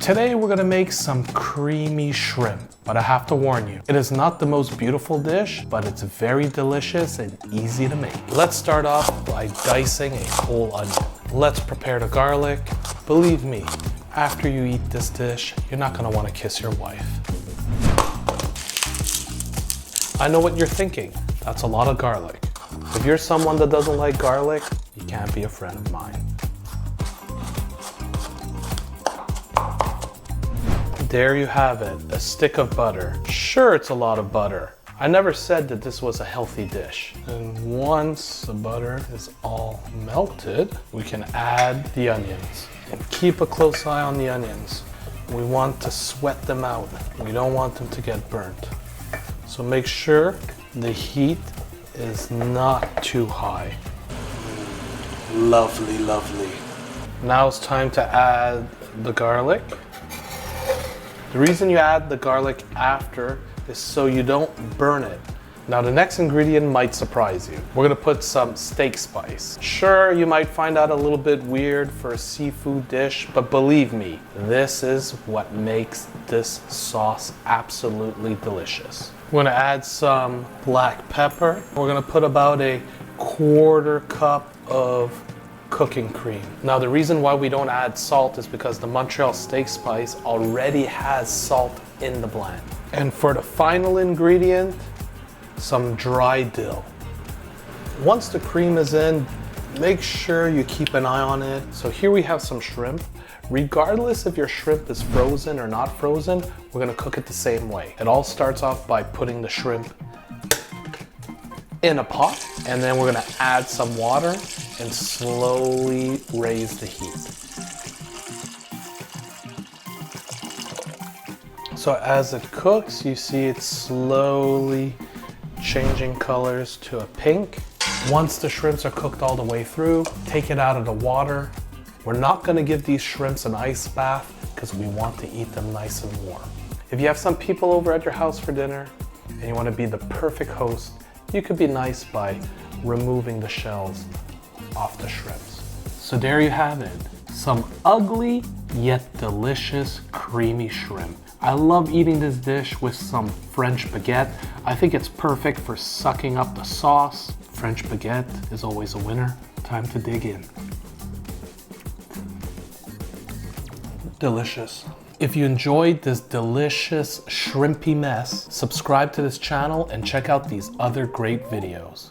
Today we're gonna make some creamy shrimp, but I have to warn you, it is not the most beautiful dish, but it's very delicious and easy to make. Let's start off by dicing a whole onion. Let's prepare the garlic. Believe me, after you eat this dish, you're not gonna wanna kiss your wife. I know what you're thinking, that's a lot of garlic. If you're someone that doesn't like garlic, you can't be a friend of mine. There you have it, a stick of butter. Sure, it's a lot of butter. I never said that this was a healthy dish. And once the butter is all melted, we can add the onions. And keep a close eye on the onions. We want to sweat them out. We don't want them to get burnt. So make sure the heat is not too high. Lovely, lovely. Now it's time to add the garlic. The reason you add the garlic after is so you don't burn it. Now the next ingredient might surprise you. We're gonna put some steak spice. Sure, you might find that a little bit weird for a seafood dish, but believe me, this is what makes this sauce absolutely delicious. We're gonna add some black pepper. We're gonna put about a 1/4 cup of cooking cream. Now the reason why we don't add salt is because the Montreal steak spice already has salt in the blend. And for the final ingredient, some dry dill. Once the cream is in, make sure you keep an eye on it. So here we have some shrimp. Regardless if your shrimp is frozen or not frozen, we're gonna cook it the same way. It all starts off by putting the shrimp in a pot, and then we're gonna add some water and slowly raise the heat. So as it cooks, you see it slowly changing colors to a pink. Once the shrimps are cooked all the way through, take it out of the water. We're not gonna give these shrimps an ice bath because we want to eat them nice and warm. If you have some people over at your house for dinner and you wanna be the perfect host, you could be nice by removing the shells off the shrimps. So there you have it, some ugly yet delicious creamy shrimp. I love eating this dish with some French baguette. I think it's perfect for sucking up the sauce. French baguette is always a winner. Time to dig in. Delicious. If you enjoyed this delicious shrimpy mess, subscribe to this channel and check out these other great videos.